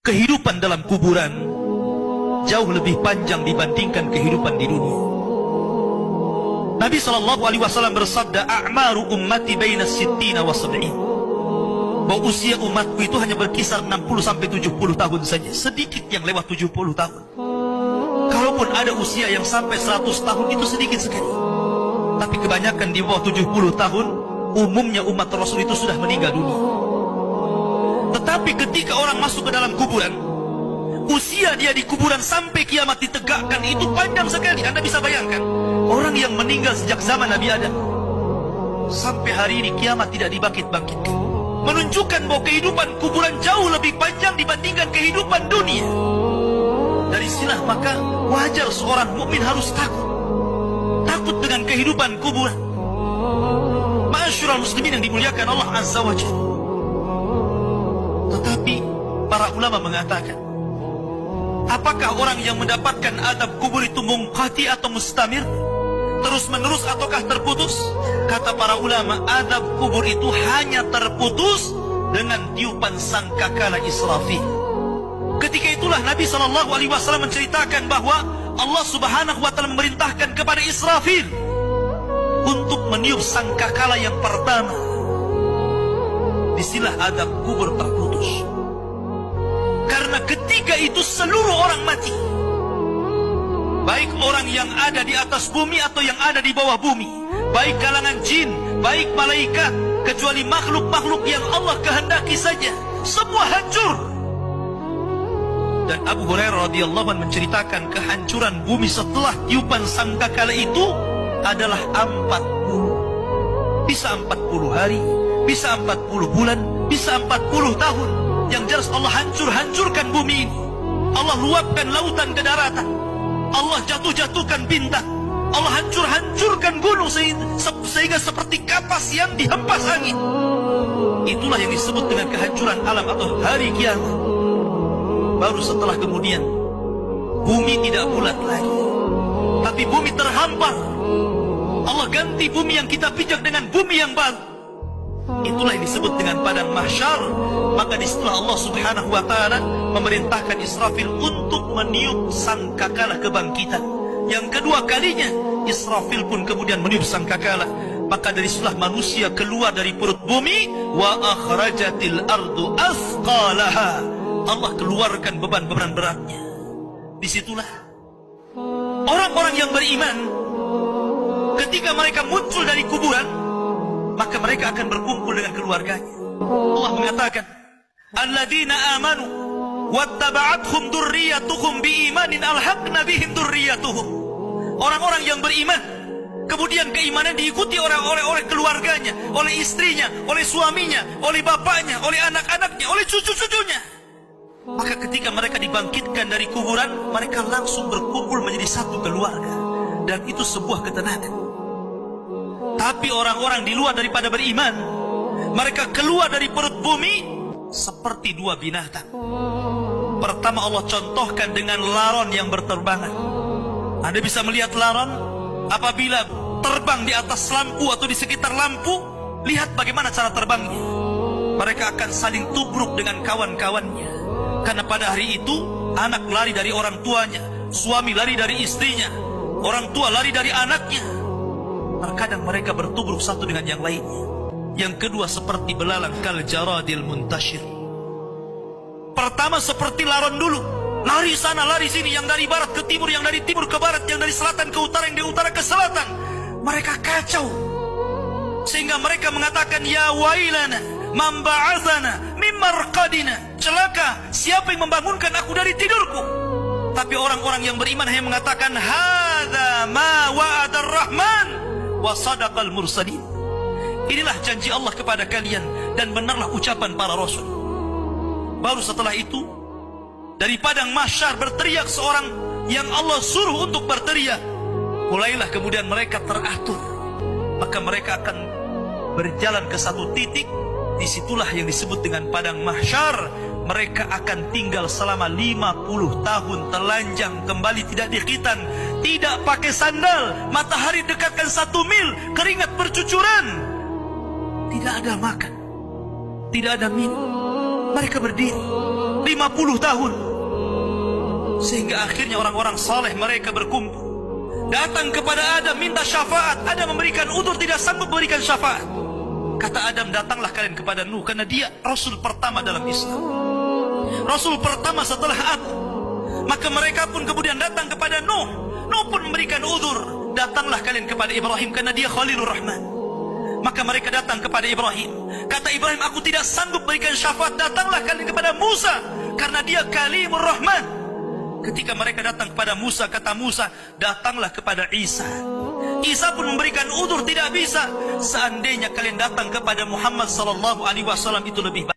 kehidupan dalam kuburan jauh lebih panjang dibandingkan kehidupan di dunia. Nabi SAW bersabda, "A'maru ummati baina sittina wa sab'in." Bahwa usia umatku itu hanya berkisar 60 sampai 70 tahun saja. Sedikit yang lewat 70 tahun. Kalaupun ada usia yang sampai 100 tahun itu sedikit sekali. Tapi kebanyakan di bawah 70 tahun, umumnya umat Rasul itu sudah meninggal dunia. Tetapi ketika orang masuk ke dalam kuburan, usia dia di kuburan sampai kiamat ditegakkan itu panjang sekali. Anda bisa bayangkan, orang yang meninggal sejak zaman Nabi Adam sampai hari ini kiamat tidak dibangkit-bangkitkan, menunjukkan bahwa kehidupan kuburan jauh lebih panjang dibandingkan kehidupan dunia. Dari sinilah maka wajar seorang mukmin harus takut dengan kehidupan kuburan. Ma'asyiral muslimin yang dimuliakan Allah Azza wa Jalla. Tetapi para ulama mengatakan, apakah orang yang mendapatkan adab kubur itu munqati atau mustamir, terus menerus ataukah terputus? Kata para ulama, adab kubur itu hanya terputus dengan tiupan sangkakala Israfil. Ketika itulah Nabi SAW menceritakan bahwa Allah Subhanahu wa Ta'ala memerintahkan kepada Israfil untuk meniup sangkakala yang pertama. Disinilah adab kubur terputus. Karena ketika itu seluruh orang mati, baik orang yang ada di atas bumi atau yang ada di bawah bumi, baik kalangan jin, baik malaikat, kecuali makhluk-makhluk yang Allah kehendaki saja, semua hancur. Dan Abu Hurairah radhiyallahu anhu menceritakan kehancuran bumi setelah tiupan sangkakala itu adalah 40. Bisa 40 hari, bisa 40 bulan, bisa 40 tahun. Yang jelas Allah hancurkan bumi ini. Allah luapkan lautan ke daratan. Allah jatuhkan bintang. Allah hancurkan gunung sehingga seperti kapas yang dihempas angin. Itulah yang disebut dengan kehancuran alam atau hari kiamat. Baru setelah kemudian bumi tidak bulat lagi, tapi bumi terhampar. Allah ganti bumi yang kita pijak dengan bumi yang baru. Itulah yang disebut dengan padang mahsyar. Maka disitulah Allah Subhanahu wa Ta'ala memerintahkan Israfil untuk meniup sangkakala kebangkitan. Yang kedua kalinya Israfil pun kemudian meniup sangkakala. Maka dari situlah manusia keluar dari perut bumi. Wa akhrajatil ardu athqalaha. Allah keluarkan beban-beban beratnya. Disitulah orang-orang yang beriman, ketika mereka muncul dari kuburan, maka mereka akan berkumpul dengan keluarganya. Allah mengatakan, alladzina amanu wattaba'athum dzurriyyatuhum biimanin alhaqna bihim dzurriyyatuhum. Orang-orang yang beriman, kemudian keimanan diikuti oleh keluarganya, oleh istrinya, oleh suaminya, oleh bapaknya, oleh anak-anaknya, oleh cucu-cucunya. Maka ketika mereka dibangkitkan dari kuburan, mereka langsung berkumpul menjadi satu keluarga. Dan itu sebuah ketenangan. Tapi orang-orang di luar daripada beriman, mereka keluar dari perut bumi seperti dua binatang. Pertama Allah contohkan dengan laron yang berterbangan. Anda bisa melihat laron apabila terbang di atas lampu atau di sekitar lampu. Lihat bagaimana cara terbangnya. Mereka akan saling tubruk dengan kawan-kawannya. Karena pada hari itu anak lari dari orang tuanya, suami lari dari istrinya, orang tua lari dari anaknya. Terkadang mereka bertubruk satu dengan yang lainnya. Yang kedua seperti belalang kal jaradil muntashir. Pertama seperti laron dulu, lari sana lari sini, yang dari barat ke timur, yang dari timur ke barat, yang dari selatan ke utara, yang dari utara ke selatan. Mereka kacau sehingga mereka mengatakan, ya wailana man ba'atsana min marqadina. Celaka, siapa yang membangunkan aku dari tidurku? Tapi orang-orang yang beriman hanya mengatakan, hadza ma wa'adar rahman wa sadaqal mursalin. Inilah janji Allah kepada kalian dan benarlah ucapan para rasul. Baru setelah itu dari padang mahsyar berteriak seorang yang Allah suruh untuk berteriak. Mulailah kemudian mereka teratur. Maka mereka akan berjalan ke satu titik. Disitulah yang disebut dengan padang mahsyar. Mereka akan tinggal selama 50 tahun telanjang, kembali tidak dikhitan, tidak pakai sandal, matahari dekatkan 1 mil, keringat bercucuran, tidak ada makan, tidak ada minum. Mereka berdiri 50 tahun. Sehingga akhirnya orang-orang saleh mereka berkumpul, datang kepada Adam minta syafaat. Adam memberikan udzur, tidak sanggup memberikan syafaat. Kata Adam, datanglah kalian kepada Nuh, karena dia Rasul pertama dalam Islam, Rasul pertama setelah aku. Maka mereka pun kemudian datang kepada Nuh. Nuh pun memberikan udzur, datanglah kalian kepada Ibrahim, karena dia Khalilur Rahman. Maka mereka datang kepada Ibrahim. Kata Ibrahim, aku tidak sanggup berikan syafaat, datanglah kalian kepada Musa, karena dia Kalimur Rahman. Ketika mereka datang kepada Musa, kata Musa, datanglah kepada Isa. Isa pun memberikan udzur, tidak bisa. Seandainya kalian datang kepada Muhammad sallallahu alaihi wasallam itu lebih baik.